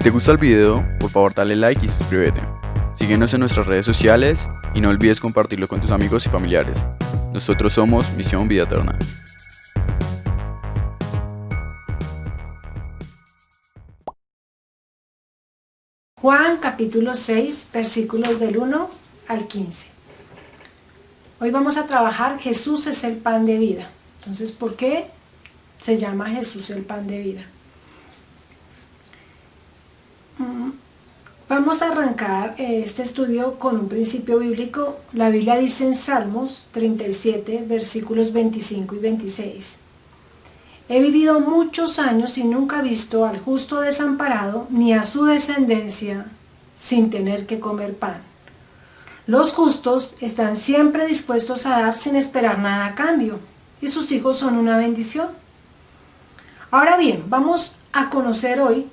te gusta el video, por favor dale like y suscríbete. Síguenos en nuestras redes sociales y no olvides compartirlo con tus amigos y familiares. Nosotros somos Misión Vida Eterna. Juan capítulo 6, versículos del 1 al 15. Hoy vamos a trabajar Jesús es el pan de vida. Entonces, ¿por qué se llama Jesús el pan de vida? Vamos a arrancar este estudio con un principio bíblico. La Biblia dice en Salmos 37, versículos 25 y 26. He vivido muchos años y nunca he visto al justo desamparado, ni a su descendencia sin tener que comer pan. Los justos están siempre dispuestos a dar sin esperar nada a cambio, y sus hijos son una bendición. Ahora bien, vamos a conocer hoy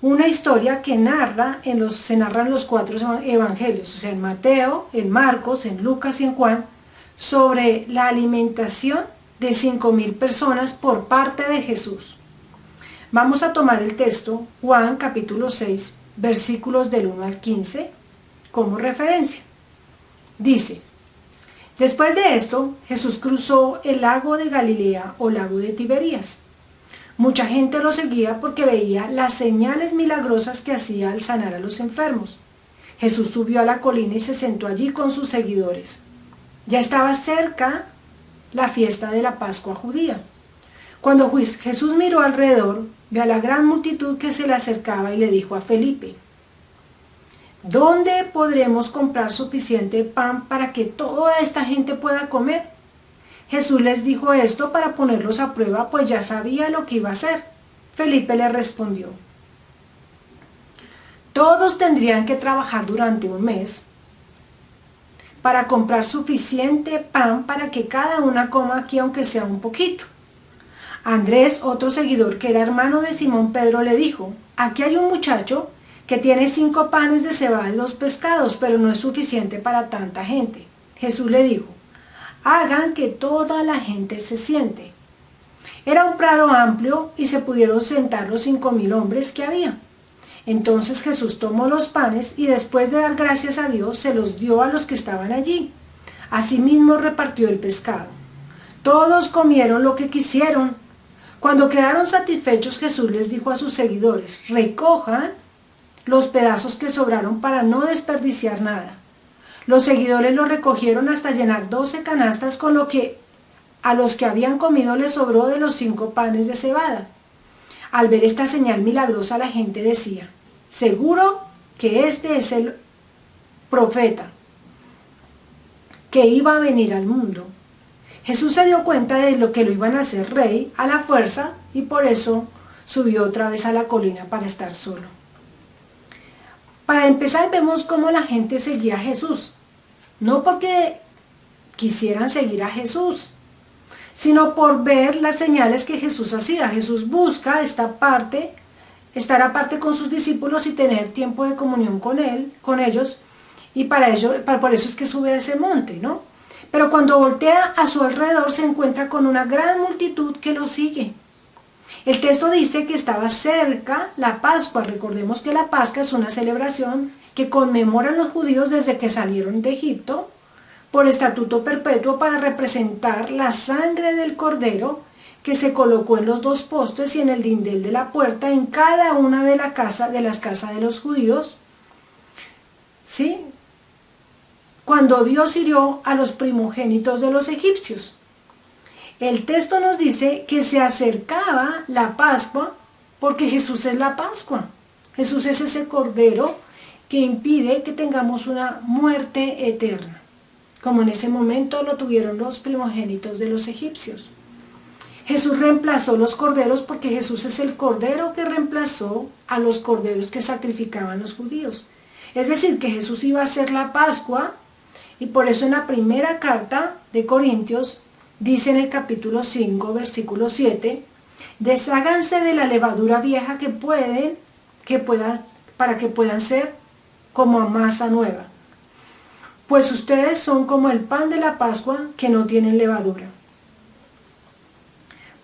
una historia que se narra en los 4 evangelios, o sea, en Mateo, en Marcos, en Lucas y en Juan, sobre la alimentación de 5.000 personas por parte de Jesús. Vamos a tomar el texto, Juan capítulo 6, versículos del 1 al 15, como referencia. Dice: después de esto, Jesús cruzó el lago de Galilea o lago de Tiberías. Mucha gente lo seguía porque veía las señales milagrosas que hacía al sanar a los enfermos. Jesús subió a la colina y se sentó allí con sus seguidores. Ya estaba cerca la fiesta de la Pascua judía. Cuando Jesús miró alrededor, vio a la gran multitud que se le acercaba y le dijo a Felipe: ¿dónde podremos comprar suficiente pan para que toda esta gente pueda comer? Jesús les dijo esto para ponerlos a prueba, pues ya sabía lo que iba a hacer. Felipe le respondió: todos tendrían que trabajar durante un mes para comprar suficiente pan para que cada una coma aquí aunque sea un poquito. Andrés, otro seguidor que era hermano de Simón Pedro, le dijo: aquí hay un muchacho que tiene 5 panes de cebada y 2 pescados, pero no es suficiente para tanta gente. Jesús le dijo: hagan que toda la gente se siente. Era un prado amplio y se pudieron sentar los 5.000 hombres que había. Entonces Jesús tomó los panes y después de dar gracias a Dios se los dio a los que estaban allí. Asimismo repartió el pescado. Todos comieron lo que quisieron. Cuando quedaron satisfechos, Jesús les dijo a sus seguidores: recojan los pedazos que sobraron para no desperdiciar nada. Los seguidores lo recogieron hasta llenar 12 canastas, con lo que a los que habían comido les sobró de los 5 panes de cebada. Al ver esta señal milagrosa, la gente decía: seguro que este es el profeta que iba a venir al mundo. Jesús se dio cuenta de lo que lo iban a hacer rey a la fuerza y por eso subió otra vez a la colina para estar solo. Para empezar, vemos cómo la gente seguía a Jesús. No porque quisieran seguir a Jesús, sino por ver las señales que Jesús hacía. Jesús busca estar aparte con sus discípulos y tener tiempo de comunión con ellos, y por eso es que sube a ese monte, ¿no? Pero cuando voltea a su alrededor se encuentra con una gran multitud que lo sigue. El texto dice que estaba cerca la Pascua. Recordemos que la Pascua es una celebración que conmemoran los judíos desde que salieron de Egipto por estatuto perpetuo para representar la sangre del cordero que se colocó en los 2 postes y en el dindel de la puerta en cada una de las casas de los judíos, ¿sí? Cuando Dios hirió a los primogénitos de los egipcios. El texto nos dice que se acercaba la Pascua porque Jesús es la Pascua. Jesús es ese cordero que impide que tengamos una muerte eterna, como en ese momento lo tuvieron los primogénitos de los egipcios. Jesús reemplazó los corderos porque Jesús es el cordero que reemplazó a los corderos que sacrificaban los judíos. Es decir, que Jesús iba a ser la Pascua, y por eso en la primera carta de Corintios dice en el capítulo 5, versículo 7, desháganse de la levadura vieja para que puedan ser como masa nueva. Pues ustedes son como el pan de la Pascua que no tienen levadura.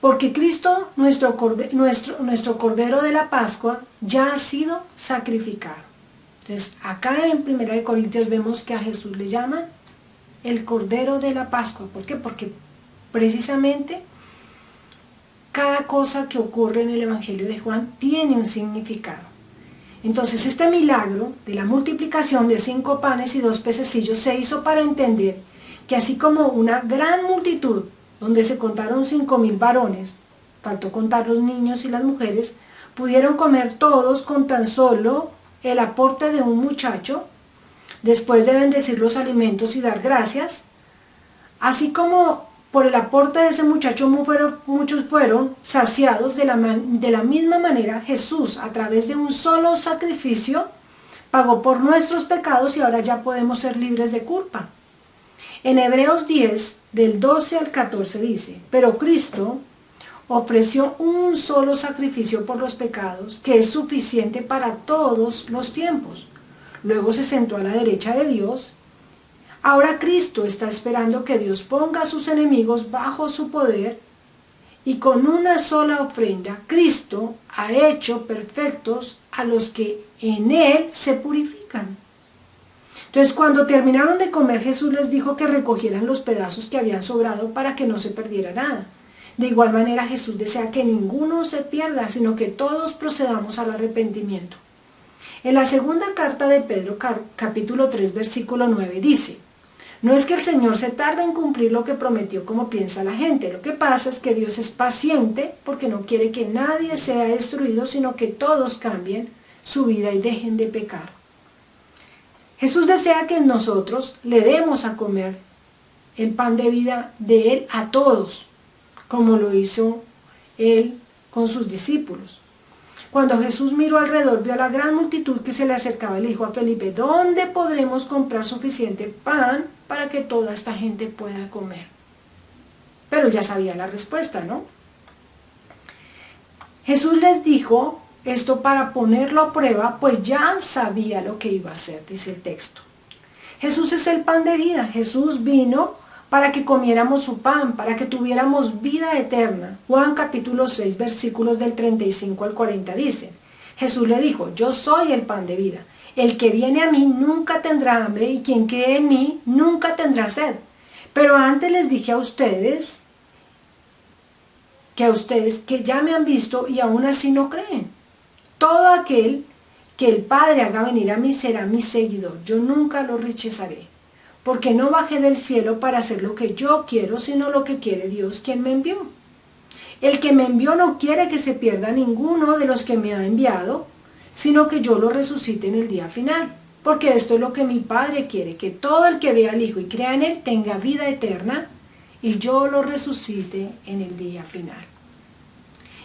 Porque Cristo, nuestro Cordero de la Pascua, ya ha sido sacrificado. Entonces, acá en 1 Corintios vemos que a Jesús le llaman el Cordero de la Pascua. ¿Por qué? Porque precisamente cada cosa que ocurre en el Evangelio de Juan tiene un significado. Entonces, este milagro de la multiplicación de 5 panes y 2 pececillos se hizo para entender que así como una gran multitud, donde se contaron 5,000 varones, faltó contar los niños y las mujeres, pudieron comer todos con tan solo el aporte de un muchacho, después de bendecir los alimentos y dar gracias, así como por el aporte de ese muchacho muchos fueron saciados, de la misma manera Jesús, a través de un solo sacrificio, pagó por nuestros pecados y ahora ya podemos ser libres de culpa. En Hebreos 10, del 12 al 14 dice, pero Cristo ofreció un solo sacrificio por los pecados, que es suficiente para todos los tiempos. Luego se sentó a la derecha de Dios. Ahora Cristo está esperando que Dios ponga a sus enemigos bajo su poder, y con una sola ofrenda, Cristo ha hecho perfectos a los que en Él se purifican. Entonces, cuando terminaron de comer, Jesús les dijo que recogieran los pedazos que habían sobrado para que no se perdiera nada. De igual manera, Jesús desea que ninguno se pierda, sino que todos procedamos al arrepentimiento. En la segunda carta de Pedro, capítulo 3, versículo 9, dice, no es que el Señor se tarde en cumplir lo que prometió como piensa la gente. Lo que pasa es que Dios es paciente porque no quiere que nadie sea destruido, sino que todos cambien su vida y dejen de pecar. Jesús desea que nosotros le demos a comer el pan de vida de Él a todos, como lo hizo Él con sus discípulos. Cuando Jesús miró alrededor, vio a la gran multitud que se le acercaba y le dijo a Felipe, ¿dónde podremos comprar suficiente pan para que toda esta gente pueda comer? Pero ya sabía la respuesta, ¿no? Jesús les dijo esto para ponerlo a prueba, pues ya sabía lo que iba a hacer, dice el texto. Jesús es el pan de vida. Jesús vino para que comiéramos su pan, para que tuviéramos vida eterna. Juan capítulo 6, versículos del 35 al 40 dice, Jesús le dijo, yo soy el pan de vida. El que viene a mí nunca tendrá hambre y quien cree en mí nunca tendrá sed. Pero antes les dije a ustedes que ya me han visto y aún así no creen. Todo aquel que el Padre haga venir a mí será mi seguidor. Yo nunca lo rechazaré. Porque no bajé del cielo para hacer lo que yo quiero, sino lo que quiere Dios, quien me envió. El que me envió no quiere que se pierda ninguno de los que me ha enviado, sino que yo lo resucite en el día final. Porque esto es lo que mi Padre quiere, que todo el que vea al Hijo y crea en Él tenga vida eterna, y yo lo resucite en el día final.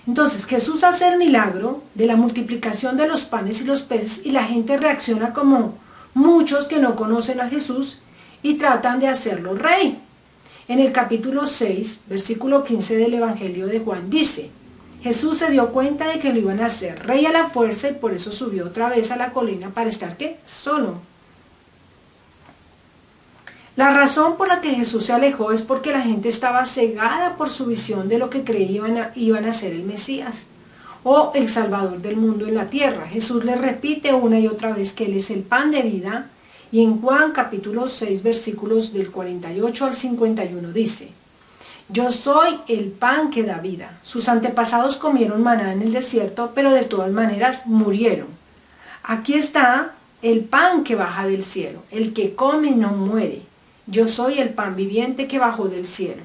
Entonces Jesús hace el milagro de la multiplicación de los panes y los peces, y la gente reacciona como muchos que no conocen a Jesús, y tratan de hacerlo rey. En el capítulo 6, versículo 15 del Evangelio de Juan dice, Jesús se dio cuenta de que lo iban a hacer rey a la fuerza y por eso subió otra vez a la colina para estar ¿qué? Solo. La razón por la que Jesús se alejó es porque la gente estaba cegada por su visión de lo que creían iban a ser el Mesías o el Salvador del mundo en la tierra. Jesús les repite una y otra vez que Él es el pan de vida. Y en Juan capítulo 6 versículos del 48 al 51 dice, yo soy el pan que da vida. Sus antepasados comieron maná en el desierto, pero de todas maneras murieron. Aquí está el pan que baja del cielo. El que come no muere. Yo soy el pan viviente que bajó del cielo.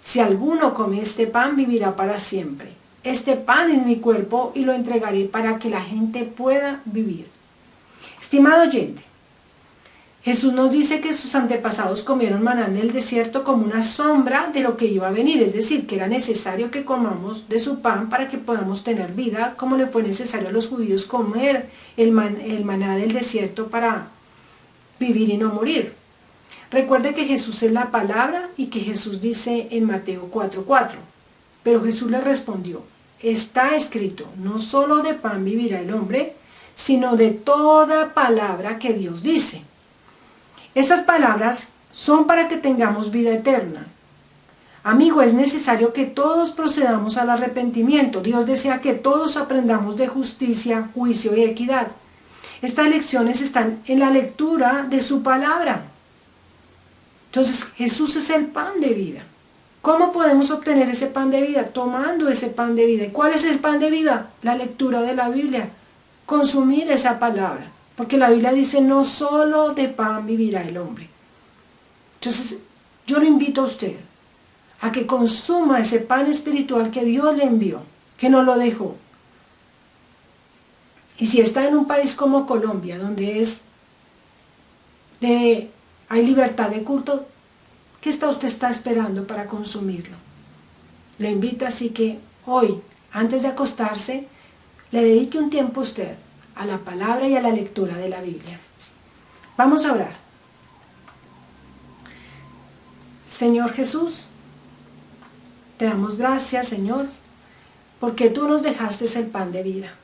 Si alguno come este pan, vivirá para siempre. Este pan es mi cuerpo y lo entregaré para que la gente pueda vivir. Estimado oyente, Jesús nos dice que sus antepasados comieron maná en el desierto como una sombra de lo que iba a venir, es decir, que era necesario que comamos de su pan para que podamos tener vida, como le fue necesario a los judíos comer el maná del desierto para vivir y no morir. Recuerde que Jesús es la palabra y que Jesús dice en Mateo 4:4, pero Jesús le respondió, está escrito, no solo de pan vivirá el hombre, sino de toda palabra que Dios dice. Esas palabras son para que tengamos vida eterna. Amigo, es necesario que todos procedamos al arrepentimiento. Dios desea que todos aprendamos de justicia, juicio y equidad. Estas lecciones están en la lectura de su palabra. Entonces, Jesús es el pan de vida. ¿Cómo podemos obtener ese pan de vida? Tomando ese pan de vida. ¿Y cuál es el pan de vida? La lectura de la Biblia. Consumir esa palabra. Porque la Biblia dice, no solo de pan vivirá el hombre. Entonces, yo lo invito a usted a que consuma ese pan espiritual que Dios le envió, que nos lo dejó. Y si está en un país como Colombia, donde hay libertad de culto, ¿qué usted está esperando para consumirlo? Lo invito así que hoy, antes de acostarse, le dedique un tiempo a usted a la palabra y a la lectura de la Biblia. Vamos a orar. Señor Jesús, te damos gracias, Señor, porque tú nos dejaste el pan de vida,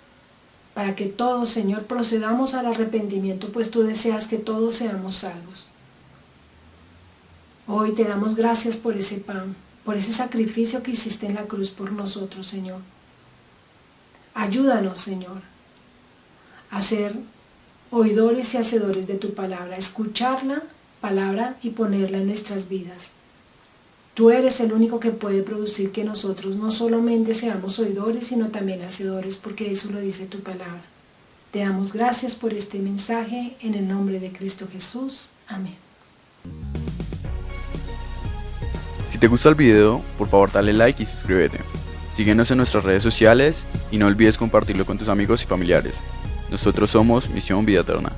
para que todos, Señor, procedamos al arrepentimiento, pues tú deseas que todos seamos salvos. Hoy te damos gracias por ese pan, por ese sacrificio que hiciste en la cruz por nosotros, Señor. Ayúdanos, Señor, a ser oidores y hacedores de tu palabra, a escuchar la palabra y ponerla en nuestras vidas. Tú eres el único que puede producir que nosotros no solamente seamos oidores, sino también hacedores, porque eso lo dice tu palabra. Te damos gracias por este mensaje, en el nombre de Cristo Jesús. Amén. Si te gusta el video, por favor dale like y suscríbete. Síguenos en nuestras redes sociales y no olvides compartirlo con tus amigos y familiares. Nosotros somos Misión Vida Eterna.